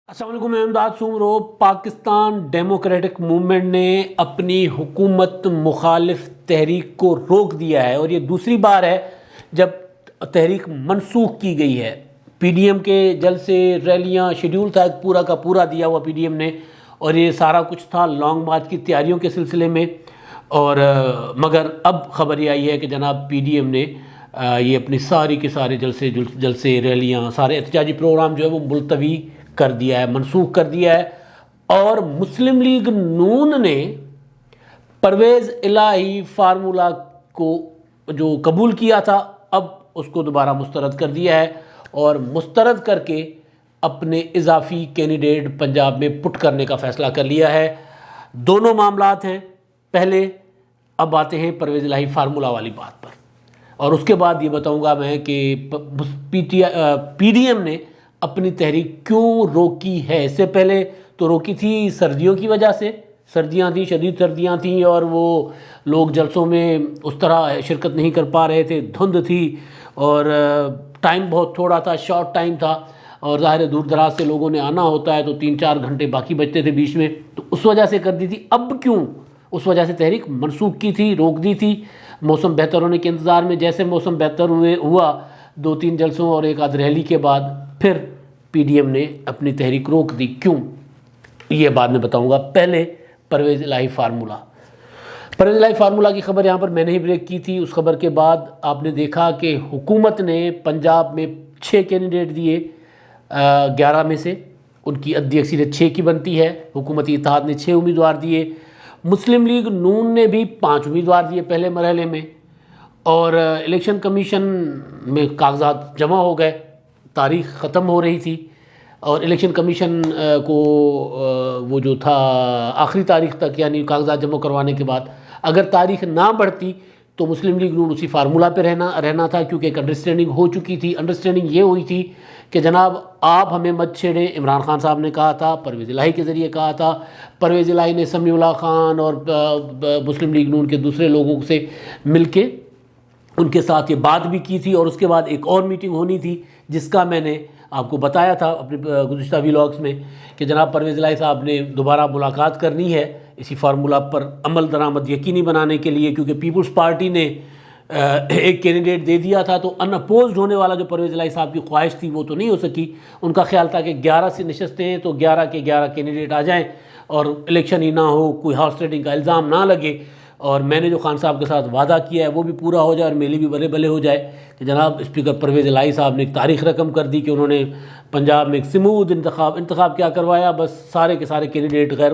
السلام علیکم، میں امداد سومرو۔ پاکستان ڈیموکریٹک موومنٹ نے اپنی حکومت مخالف تحریک کو روک دیا ہے، اور یہ دوسری بار ہے جب تحریک منسوخ کی گئی ہے۔ پی ڈی ایم کے جلسے، ریلیاں، شیڈیول تھا ایک پورا کا پورا دیا ہوا پی ڈی ایم نے، اور یہ سارا کچھ تھا لانگ مارچ کی تیاریوں کے سلسلے میں۔ اور مگر اب خبر یہ آئی ہے کہ جناب پی ڈی ایم نے یہ اپنی ساری کے سارے جلسے ریلیاں، سارے احتجاجی پروگرام جو ہے وہ ملتوی کر دیا ہے، منسوخ کر دیا ہے۔ اور مسلم لیگ نون نے پرویز الہی فارمولہ کو جو قبول کیا تھا، اب اس کو دوبارہ مسترد کر دیا ہے، اور مسترد کر کے اپنے اضافی کینڈیڈیٹ پنجاب میں پٹ کرنے کا فیصلہ کر لیا ہے۔ دونوں معاملات ہیں۔ پہلے اب آتے ہیں پرویز الہی فارمولہ والی بات پر، اور اس کے بعد یہ بتاؤں گا میں کہ پی ڈی ایم نے اپنی تحریک کیوں روکی ہے۔ اس سے پہلے تو روکی تھی سردیوں کی وجہ سے، سردیاں تھیں، شدید سردیاں تھیں، اور وہ لوگ جلسوں میں اس طرح شرکت نہیں کر پا رہے تھے، دھند تھی، اور ٹائم بہت تھوڑا تھا، شارٹ ٹائم تھا، اور ظاہر دور دراز سے لوگوں نے آنا ہوتا ہے تو 3-4 گھنٹے باقی بچتے تھے بیچ میں، تو اس وجہ سے کر دی تھی۔ اب کیوں؟ اس وجہ سے تحریک منسوخ کی تھی، روک دی تھی موسم بہتر ہونے کے انتظار میں۔ جیسے موسم بہتر ہوا 2-3 جلسوں اور ایک آدھ ریلی کے بعد، پھر پی ڈی ایم نے اپنی تحریک روک دی۔ کیوں؟ یہ بعد میں بتاؤں گا۔ پہلے پرویز الہی فارمولہ، پرویز الہی فارمولہ کی خبر یہاں پر میں نے ہی بریک کی تھی۔ اس خبر کے بعد آپ نے دیکھا کہ حکومت نے پنجاب میں 6 کینڈیڈیٹ دیے، 11 میں سے ان کی ادھی اکثریت 6 کی بنتی ہے۔ حکومتی اتحاد نے 6 امیدوار دیے، مسلم لیگ نون نے بھی 5 امیدوار دیے پہلے مرحلے میں، اور الیکشن کمیشن میں کاغذات جمع ہو گئے، تاریخ ختم ہو رہی تھی، اور الیکشن کمیشن کو وہ جو تھا آخری تاریخ تک، یعنی کاغذات جمع کروانے کے بعد اگر تاریخ نہ بڑھتی تو مسلم لیگ نون اسی فارمولہ پہ رہنا تھا، کیونکہ ایک انڈرسٹینڈنگ ہو چکی تھی۔ انڈرسٹینڈنگ یہ ہوئی تھی کہ جناب آپ ہمیں مت چھیڑیں، عمران خان صاحب نے کہا تھا، پرویز الہی کے ذریعے کہا تھا۔ پرویز الہی نے سمیع اللہ خان اور مسلم لیگ نون کے دوسرے لوگوں سے مل کے ان کے ساتھ یہ بات بھی کی تھی، اور اس کے بعد ایک اور میٹنگ ہونی تھی جس کا میں نے آپ کو بتایا تھا اپنے گزشتہ ویلاگز میں کہ جناب پرویز الہی صاحب نے دوبارہ ملاقات کرنی ہے اسی فارمولہ پر عمل درآمد یقینی بنانے کے لیے، کیونکہ پیپلز پارٹی نے ایک کینڈیڈیٹ دے دیا تھا، تو ان اپوزڈ ہونے والا جو پرویز الہی صاحب کی خواہش تھی وہ تو نہیں ہو سکی۔ ان کا خیال تھا کہ 11 سے نشستیں ہیں تو 11 کے 11 کینڈیڈیٹ آ جائیں اور الیکشن ہی نہ ہو، کوئی ہارس ٹریڈنگ کا الزام نہ لگے، اور میں نے جو خان صاحب کے ساتھ وعدہ کیا ہے وہ بھی پورا ہو جائے، اور میلی بھی بلے بلے ہو جائے کہ جناب اسپیکر پرویز الہی صاحب نے ایک تاریخ رقم کر دی کہ انہوں نے پنجاب میں ایک سموتھ انتخاب کیا کروایا، بس سارے کے سارے کینڈیڈیٹ غیر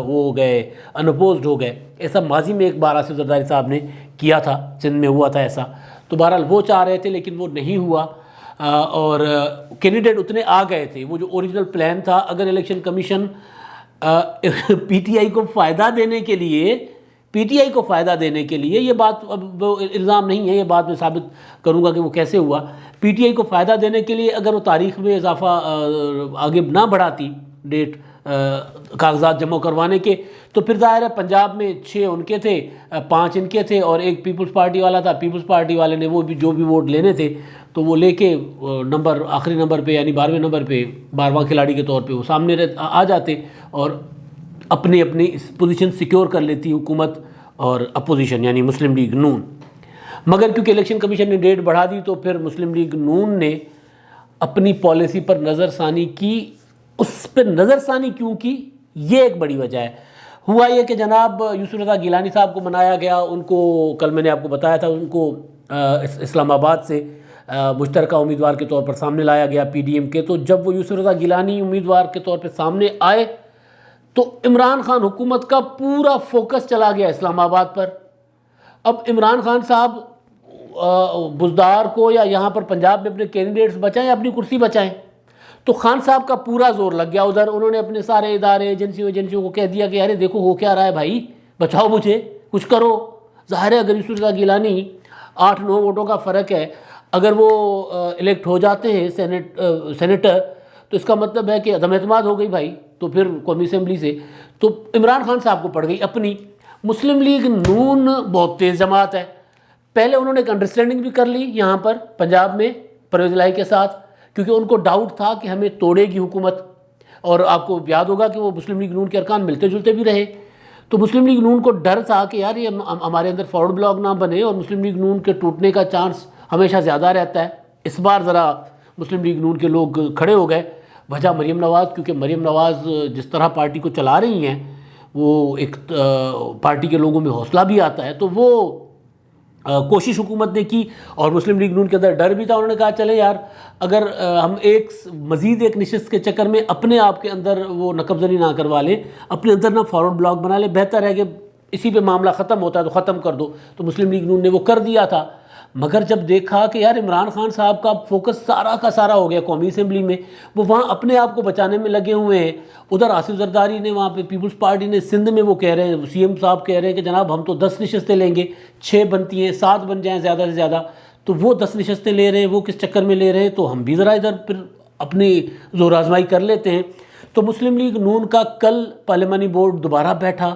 ہو گئے، ان اپوزڈ ہو گئے۔ ایسا ماضی میں ایک بار آصف زرداری صاحب نے کیا تھا، سندھ میں ہوا تھا ایسا، تو بہرحال وہ چاہ رہے تھے لیکن وہ نہیں ہوا، اور کینڈیڈیٹ اتنے آ گئے تھے۔ وہ جو اوریجنل پلان تھا، اگر election commission P T I کو فائدہ دینے کے لیے یہ بات اب الزام نہیں ہے، یہ بات میں ثابت کروں گا کہ وہ کیسے ہوا، پی ٹی آئی کو فائدہ دینے کے لیے اگر وہ تاریخ میں اضافہ آگے نہ بڑھاتی ڈیٹ کاغذات جمع کروانے کے، تو پھر ظاہر ہے پنجاب میں 6 ان کے تھے، 5 ان کے تھے، اور ایک پیپلز پارٹی والا تھا۔ پیپلز پارٹی والے نے وہ بھی جو بھی ووٹ لینے تھے تو وہ لے کے نمبر آخری نمبر پہ، یعنی 12ویں نمبر پہ 12واں کھلاڑی کے طور پہ وہ سامنے آ جاتے، اور اپنی پوزیشن سیکیور کر لیتی حکومت اور اپوزیشن، یعنی مسلم لیگ نون۔ مگر کیونکہ الیکشن کمیشن نے ڈیٹ بڑھا دی تو پھر مسلم لیگ نون نے اپنی پالیسی پر نظر ثانی کی۔ اس پہ نظر ثانی کیوں کی؟ یہ ایک بڑی وجہ ہے۔ ہوا یہ کہ جناب یوسف رضا گیلانی صاحب کو منایا گیا، ان کو کل میں نے آپ کو بتایا تھا، ان کو اسلام آباد سے مشترکہ امیدوار کے طور پر سامنے لایا گیا پی ڈی ایم کے۔ تو جب وہ یوسف رضا گیلانی امیدوار کے طور پہ سامنے آئے تو عمران خان حکومت کا پورا فوکس چلا گیا اسلام آباد پر۔ اب عمران خان صاحب بزدار کو یا یہاں پر پنجاب میں اپنے کینڈیڈیٹس بچائیں یا اپنی کرسی بچائیں، تو خان صاحب کا پورا زور لگ گیا ادھر۔ انہوں نے اپنے سارے ادارے ایجنسیوں کو کہہ دیا کہ ارے دیکھو ہو کیا رہا ہے بھائی، بچاؤ مجھے، کچھ کرو۔ ظاہر ہے اگر یوسف رضا گیلانی 8-9 ووٹوں کا فرق ہے، اگر وہ الیکٹ ہو جاتے ہیں سینیٹر، تو اس کا مطلب ہے کہ عدم اعتماد ہو گئی بھائی، تو پھر قومی اسمبلی سے تو عمران خان صاحب کو پڑ گئی اپنی۔ مسلم لیگ نون بہت تیز جماعت ہے، پہلے انہوں نے ایک انڈرسٹینڈنگ بھی کر لی یہاں پر پنجاب میں پرویز الہی کے ساتھ، کیونکہ ان کو ڈاؤٹ تھا کہ ہمیں توڑے گی حکومت، اور آپ کو یاد ہوگا کہ وہ مسلم لیگ نون کے ارکان ملتے جلتے بھی رہے. تو مسلم لیگ نون کو ڈر تھا کہ یار یہ ہمارے اندر فارورڈ بلاک نہ بنے اور مسلم لیگ نون کے ٹوٹنے کا چانس ہمیشہ زیادہ رہتا ہے. اس بار ذرا مسلم لیگ نون کے لوگ کھڑے ہو گئے. وجہ مریم نواز، کیونکہ مریم نواز جس طرح پارٹی کو چلا رہی ہیں وہ ایک پارٹی کے لوگوں میں حوصلہ بھی آتا ہے، تو وہ کوشش حکومت نے کی. اور مسلم لیگ نون کے اندر ڈر بھی تھا. انہوں نے کہا چلے یار اگر ہم مزید ایک نشست کے چکر میں اپنے آپ کے اندر وہ نقب زنی نہ کروا لیں، اپنے اندر نہ فارورڈ بلاک بنا لیں، بہتر ہے کہ اسی پہ معاملہ ختم ہوتا ہے تو ختم کر دو. تو مسلم لیگ نون نے وہ کر دیا تھا. مگر جب دیکھا کہ یار عمران خان صاحب کا فوکس سارا کا سارا ہو گیا قومی اسمبلی میں، وہ وہاں اپنے آپ کو بچانے میں لگے ہوئے ہیں. ادھر آصف زرداری نے وہاں پہ پیپلز پارٹی نے سندھ میں وہ کہہ رہے ہیں، سی ایم صاحب کہہ رہے ہیں کہ جناب ہم تو 10 نشستیں لیں گے، 6 بنتی ہیں 7 بن جائیں زیادہ سے زیادہ. تو وہ 10 نشستیں لے رہے ہیں، وہ کس چکر میں لے رہے ہیں؟ تو ہم بھی ذرا ادھر پھر اپنی زور آزمائی کر لیتے ہیں. تو مسلم لیگ نون کا کل پارلیمانی بورڈ دوبارہ بیٹھا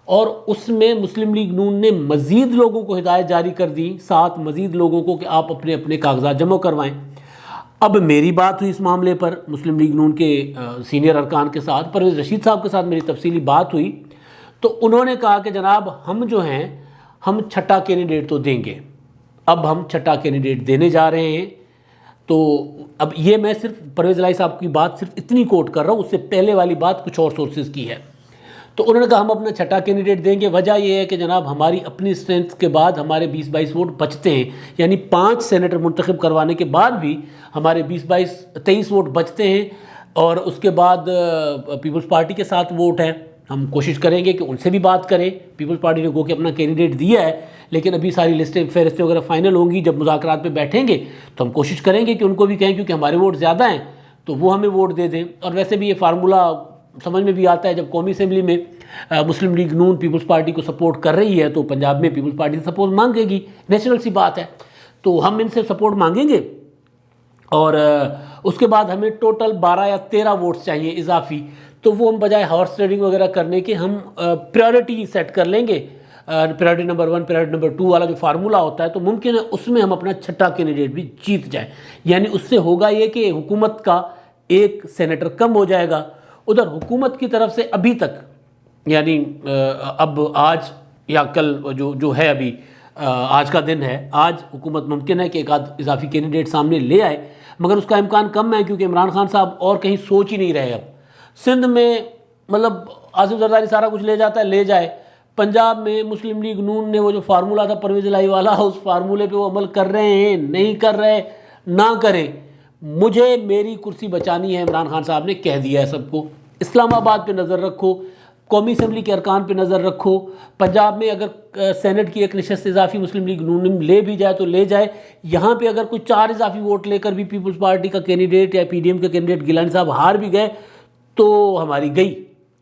اور اس میں مسلم لیگ نون نے مزید لوگوں کو ہدایت جاری کر دی، 7 مزید لوگوں کو، کہ آپ اپنے اپنے کاغذات جمع کروائیں. اب میری بات ہوئی اس معاملے پر مسلم لیگ نون کے سینئر ارکان کے ساتھ، پرویز رشید صاحب کے ساتھ میری تفصیلی بات ہوئی. تو انہوں نے کہا کہ جناب ہم جو ہیں ہم چھٹا کینڈیڈیٹ تو دیں گے، اب ہم چھٹا کینڈیڈیٹ دینے جا رہے ہیں. تو اب یہ میں صرف پرویز الہی صاحب کی بات صرف اتنی کوٹ کر رہا ہوں، اس سے پہلے والی بات کچھ اور سورسز کی ہے. تو انہوں نے کہا ہم اپنا چھٹا کینڈیڈیٹ دیں گے. وجہ یہ ہے کہ جناب ہماری اپنی اسٹرینتھ کے بعد ہمارے 20-22 ووٹ بچتے ہیں، یعنی 5 سینیٹر منتخب کروانے کے بعد بھی ہمارے 23 ووٹ بچتے ہیں. اور اس کے بعد پیپلز پارٹی کے 7 ووٹ ہیں. ہم کوشش کریں گے کہ ان سے بھی بات کریں. پیپلز پارٹی نے گو کہ اپنا کینڈیڈیٹ دیا ہے، لیکن ابھی ساری لسٹیں فہرستیں وغیرہ فائنل ہوں گی. جب مذاکرات پہ بیٹھیں گے تو ہم کوشش کریں گے کہ ان کو بھی کہیں، کیونکہ ہمارے ووٹ زیادہ ہیں تو وہ ہمیں ووٹ دے دیں. اور ویسے بھی یہ فارمولہ سمجھ میں بھی آتا ہے، جب قومی اسمبلی میں مسلم لیگ نون پیپلز پارٹی کو سپورٹ کر رہی ہے تو پنجاب میں پیپلز پارٹی سے سپورٹ مانگے گی، نیچرل سی بات ہے. تو ہم ان سے سپورٹ مانگیں گے اور اس کے بعد ہمیں ٹوٹل 12 یا 13 ووٹس چاہیے اضافی. تو وہ ہم بجائے ہارس ٹریڈنگ وغیرہ کرنے کے ہم پریورٹی سیٹ کر لیں گے، پریورٹی نمبر 1 پریورٹی نمبر 2 والا جو فارمولہ ہوتا ہے. تو ممکن ہے اس میں ہم اپنا چھٹا کینڈیڈیٹ بھی جیت جائیں. یعنی اس سے ہوگا یہ کہ حکومت کا 1 سینیٹر کم ہو جائے گا. ادھر حکومت کی طرف سے ابھی تک، یعنی اب آج یا کل جو ہے ابھی آج کا دن ہے، آج حکومت ممکن ہے کہ ایک آدھ اضافی کینڈیڈیٹ سامنے لے آئے، مگر اس کا امکان کم ہے کیونکہ عمران خان صاحب اور کہیں سوچ ہی نہیں رہے. اب سندھ میں مطلب آصف زرداری سارا کچھ لے جاتا ہے، لے جائے. پنجاب میں مسلم لیگ نون نے وہ جو فارمولہ تھا پرویز الہی والا، اس فارمولے پہ وہ عمل کر رہے ہیں، نہیں کر رہے، نہ کریں. مجھے میری کرسی بچانی ہے، عمران خان صاحب نے کہہ دیا ہے سب کو. اسلام آباد پہ نظر رکھو، قومی اسمبلی کے ارکان پہ نظر رکھو. پنجاب میں اگر سینٹ کی 1 نشست اضافی مسلم لیگ نون لے بھی جائے تو لے جائے. یہاں پہ اگر کوئی 4 اضافی ووٹ لے کر بھی پیپلز پارٹی کا کینڈیڈیٹ یا پی ڈی ایم کا کینڈیڈیٹ گیلانی صاحب ہار بھی گئے تو ہماری گئی.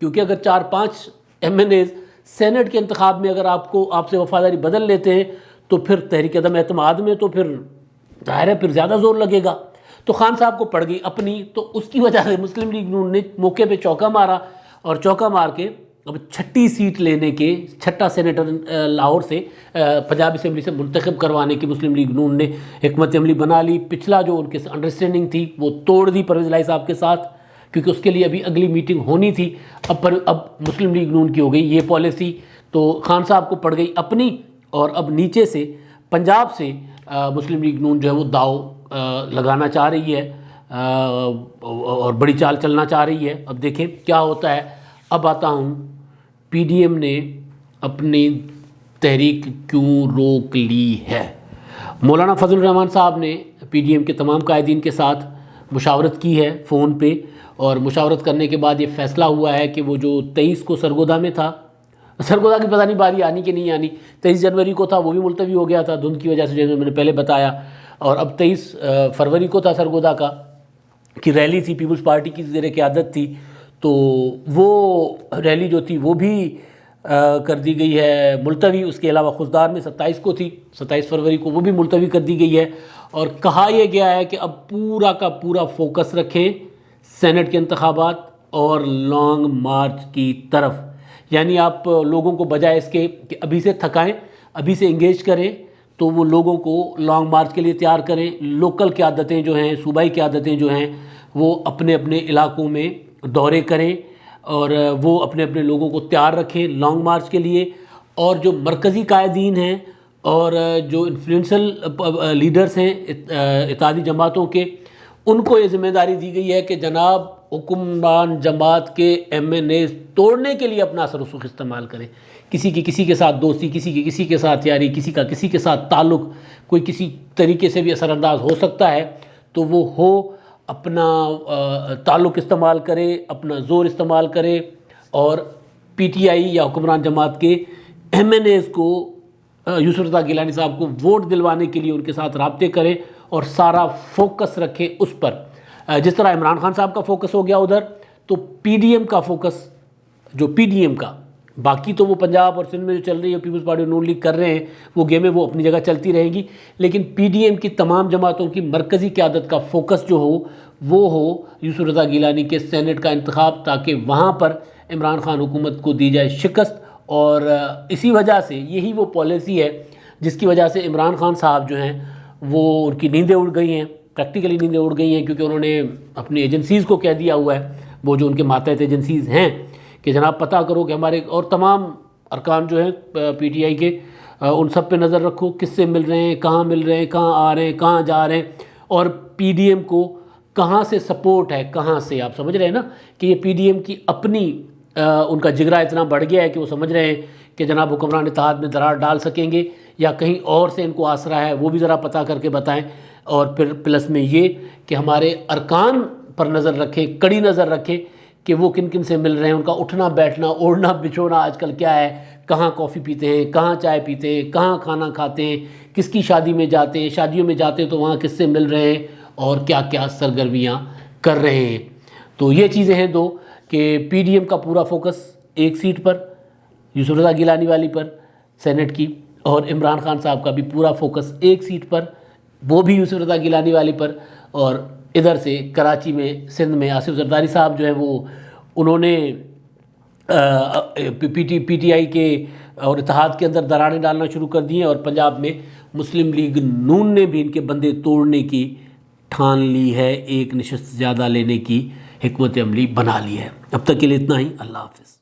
کیونکہ اگر 4-5 ایم این ایز سینٹ کے انتخاب میں اگر آپ سے وفاداری بدل لیتے ہیں تو پھر تحریک عدم اعتماد میں تو پھر ظاہر ہے پھر زیادہ زور لگے گا. تو خان صاحب کو پڑ گئی اپنی. تو اس کی وجہ سے مسلم لیگ نون نے موقع پہ چوکا مارا اور چوکا مار کے اب 6ٹی سیٹ لینے کے، 6ٹا سینیٹر لاہور سے پنجاب اسمبلی سے منتخب کروانے کی مسلم لیگ نون نے حکمت عملی بنا لی. پچھلا جو ان کے انڈرسٹینڈنگ تھی وہ توڑ دی پرویز الہی صاحب کے ساتھ، کیونکہ اس کے لیے ابھی اگلی میٹنگ ہونی تھی. اب مسلم لیگ نون کی ہو گئی یہ پالیسی. تو خان صاحب کو پڑ گئی اپنی، اور اب نیچے سے پنجاب سے مسلم لیگ نون جو ہے وہ داؤ لگانا چاہ رہی ہے اور بڑی چال چلنا چاہ رہی ہے. اب دیکھیں کیا ہوتا ہے. اب آتا ہوں، پی ڈی ایم نے اپنی تحریک کیوں روک لی ہے. مولانا فضل الرحمان صاحب نے پی ڈی ایم کے تمام قائدین کے ساتھ مشاورت کی ہے فون پہ، اور مشاورت کرنے کے بعد یہ فیصلہ ہوا ہے کہ وہ جو 23 کو سرگودا میں تھا، سرگودا کی پتہ نہیں باری آنی کہ نہیں آنی، 23 جنوری کو تھا وہ بھی ملتوی ہو گیا تھا دھند کی وجہ سے، جیسے میں نے پہلے بتایا. اور اب 23 فروری کو تھا سرگودا کی ریلی تھی، پیپلز پارٹی کی زیر قیادت تھی. تو وہ ریلی جو تھی وہ بھی کر دی گئی ہے ملتوی. اس کے علاوہ خضدار میں 27 کو تھی، 27 فروری کو وہ بھی ملتوی کر دی گئی ہے. اور کہا یہ گیا ہے کہ اب پورا کا پورا فوکس رکھیں سینٹ کے انتخابات اور لانگ مارچ کی طرف. یعنی آپ لوگوں کو بجائے اس کے کہ ابھی سے تھکائیں، ابھی سے انگیج کریں، تو وہ لوگوں کو لانگ مارچ کے لیے تیار کریں. لوکل قیادتیں جو ہیں، صوبائی قیادتیں جو ہیں، وہ اپنے اپنے علاقوں میں دورے کریں اور وہ اپنے اپنے لوگوں کو تیار رکھیں لانگ مارچ کے لیے، اور جو مرکزی قائدین ہیں اور جو انفلوئنشل لیڈرز ہیں اتحادی جماعتوں کے، ان کو یہ ذمہ داری دی گئی ہے کہ جناب حکمران جماعت کے ایم این ایز توڑنے کے لیے اپنا اثر و رسوخ استعمال کریں. کسی کی کسی کے ساتھ دوستی، کسی کی کسی کے ساتھ یاری، کسی کا کسی کے ساتھ تعلق، کوئی کسی طریقے سے بھی اثر انداز ہو سکتا ہے تو وہ ہو، اپنا تعلق استعمال کرے، اپنا زور استعمال کرے، اور پی ٹی آئی یا حکمران جماعت کے ایم این ایز کو، یوسف رضا گیلانی صاحب کو ووٹ دلوانے کے لیے ان کے ساتھ رابطے کرے اور سارا فوکس رکھے اس پر. جس طرح عمران خان صاحب کا فوکس ہو گیا ادھر، تو پی ڈی ایم کا فوکس، جو پی ڈی ایم کا، باقی تو وہ پنجاب اور سندھ میں جو چل رہی ہے پیپلز پارٹی نون لیگ کر رہے ہیں، وہ گیمیں وہ اپنی جگہ چلتی رہیں گی، لیکن پی ڈی ایم کی تمام جماعتوں کی مرکزی قیادت کا فوکس جو ہو وہ ہو یوسف رضا گیلانی کے سینٹ کا انتخاب، تاکہ وہاں پر عمران خان حکومت کو دی جائے شکست. اور اسی وجہ سے یہی وہ پالیسی ہے جس کی وجہ سے عمران خان صاحب جو ہیں وہ ان کی نیندیں اڑ گئی ہیں، پریکٹیکلی نیندیں اڑ گئی ہیں، کیونکہ انہوں نے اپنی ایجنسیز کو کہہ دیا ہوا ہے، وہ جو ان کے ماتحت ایجنسیز ہیں، کہ جناب پتہ کرو کہ ہمارے اور تمام ارکان جو ہیں پی ٹی آئی کے، ان سب پہ نظر رکھو، کس سے مل رہے ہیں، کہاں مل رہے ہیں، کہاں آ رہے ہیں، کہاں جا رہے ہیں، اور پی ڈی ایم کو کہاں سے سپورٹ ہے، کہاں سے. آپ سمجھ رہے ہیں نا کہ یہ پی ڈی ایم کی اپنی ان کا جگرا اتنا بڑھ گیا ہے کہ وہ سمجھ رہے ہیں کہ جناب حکمران اتحاد میں درار ڈال سکیں گے، یا کہیں اور سے ان کو آسرا ہے، وہ بھی ذرا پتہ کر کے بتائیں. اور پھر پلس میں یہ کہ ہمارے ارکان پر نظر رکھیں، کڑی نظر رکھیں کہ وہ کن کن سے مل رہے ہیں، ان کا اٹھنا بیٹھنا، اوڑھنا بچھونا آج کل کیا ہے، کہاں کافی پیتے ہیں، کہاں چائے پیتے ہیں، کہاں کھانا کھاتے ہیں، کس کی شادی میں جاتے ہیں، شادیوں میں جاتے ہیں تو وہاں کس سے مل رہے ہیں، اور کیا کیا سرگرمیاں کر رہے ہیں. تو یہ چیزیں ہیں دو، کہ پی ڈی ایم کا پورا فوکس ایک سیٹ پر، یوسف رضا گیلانی والی پر سینٹ کی، اور عمران خان صاحب کا بھی پورا فوکس ایک سیٹ پر، وہ بھی یوسف رضا گیلانی والی پر. اور ادھر سے کراچی میں، سندھ میں آصف زرداری صاحب جو ہیں وہ انہوں نے پی ٹی آئی کے اور اتحاد کے اندر دراڑیں ڈالنا شروع کر دی ہیں، اور پنجاب میں مسلم لیگ نون نے بھی ان کے بندے توڑنے کی ٹھان لی ہے، ایک نشست زیادہ لینے کی حکمت عملی بنا لی ہے. اب تک کے لیے اتنا ہی. اللہ حافظ.